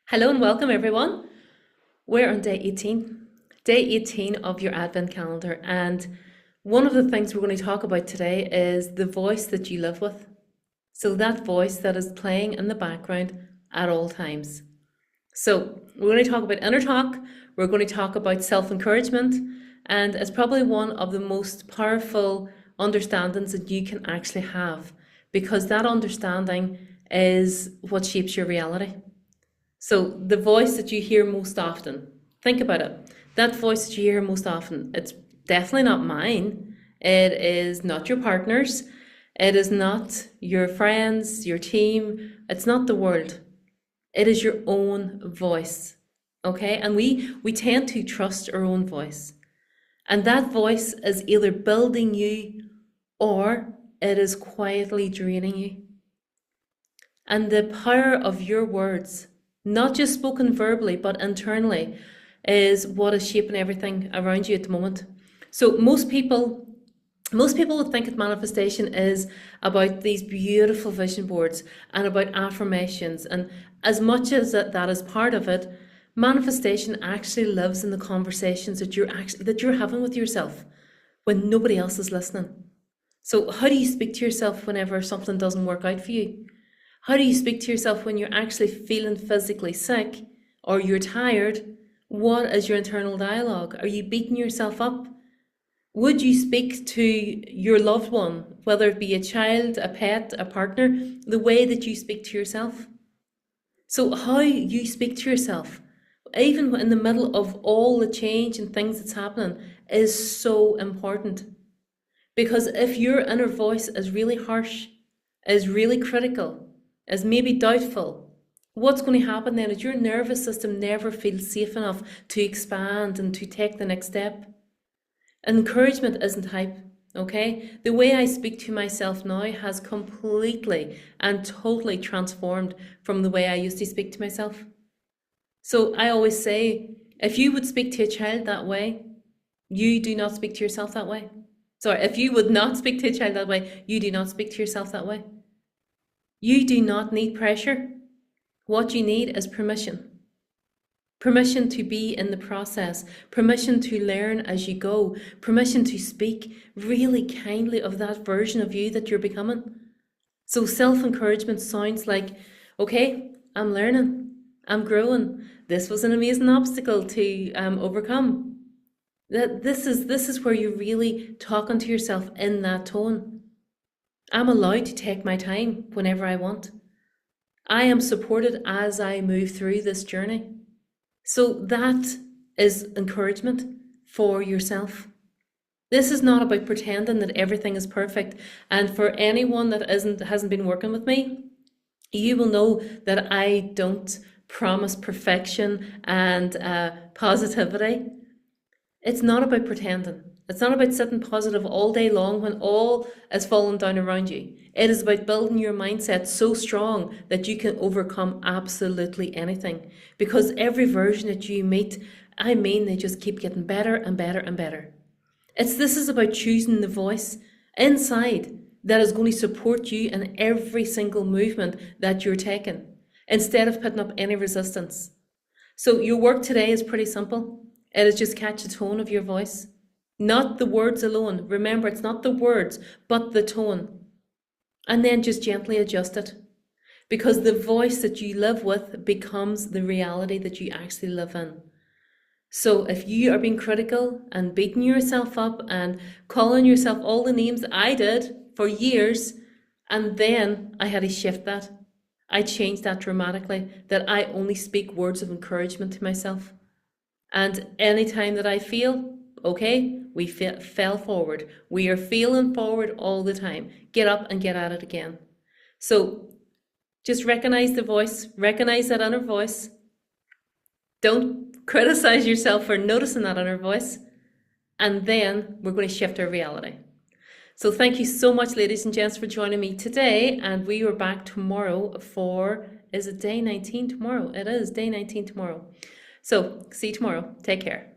Hello and welcome everyone. We're on day 18 of your Advent calendar. And one of the things we're going to talk about today is the voice that you live with. So that voice that is playing in the background at all times. So we're going to talk about inner talk. We're going to talk about self-encouragement. And it's probably one of the most powerful understandings that you can actually have, because that understanding is what shapes your reality. So the voice that you hear most often, think about it. That voice that you hear most often, it's definitely not mine. It is not your partner's. It is not your friends, your team. It's not the world. It is your own voice. Okay? And we tend to trust our own voice. And that voice is either building you or it is quietly draining you. And the power of your words, not just spoken verbally, but internally, is what is shaping everything around you at the moment. So most people would think that manifestation is about these beautiful vision boards and about affirmations. And as much as that is part of it, manifestation actually lives in the conversations that you're having with yourself when nobody else is listening. So how do you speak to yourself whenever something doesn't work out for you? How do you speak to yourself when you're actually feeling physically sick or you're tired? What is your internal dialogue? Are you beating yourself up? Would you speak to your loved one, whether it be a child, a pet, a partner, the way that you speak to yourself? So how you speak to yourself, even in the middle of all the change and things that's happening, is so important. Because if your inner voice is really harsh, is really critical, is maybe doubtful, what's going to happen then is your nervous system never feels safe enough to expand and to take the next step. Encouragement isn't hype, okay? The way I speak to myself now has completely and totally transformed from the way I used to speak to myself. So I always say, if you would speak to a child that way, you do not speak to yourself that way. Sorry, if you would not speak to a child that way, you do not speak to yourself that way. You do not need pressure. What you need is permission. Permission to be in the process, permission to learn as you go, permission to speak really kindly of that version of you that you're becoming. So self-encouragement sounds like, okay, I'm learning, I'm growing. This was an amazing obstacle to overcome. This is where you're really talking to yourself in that tone. I'm allowed to take my time whenever I want. I am supported as I move through this journey. So that is encouragement for yourself. This is not about pretending that everything is perfect. And for anyone that hasn't been working with me, you will know that I don't promise perfection and positivity. It's not about pretending. It's not about sitting positive all day long when all is falling down around you. It is about building your mindset so strong that you can overcome absolutely anything. Because every version that you meet, they just keep getting better and better and better. This is about choosing the voice inside that is going to support you in every single movement that you're taking, instead of putting up any resistance. So your work today is pretty simple. It is just catch the tone of your voice. Not the words alone. Remember, it's not the words, but the tone. And then just gently adjust it. Because the voice that you live with becomes the reality that you actually live in. So if you are being critical and beating yourself up and calling yourself all the names that I did for years, and then I had to shift that. I changed that dramatically, that I only speak words of encouragement to myself. And anytime that I feel, okay, we fell forward. We are feeling forward all the time. Get up and get at it again. So just recognize the voice, recognize that inner voice. Don't criticize yourself for noticing that inner voice. And then we're going to shift our reality. So thank you so much, ladies and gents, for joining me today. And we are back tomorrow is it day 19 tomorrow? It is day 19 tomorrow. So see you tomorrow. Take care.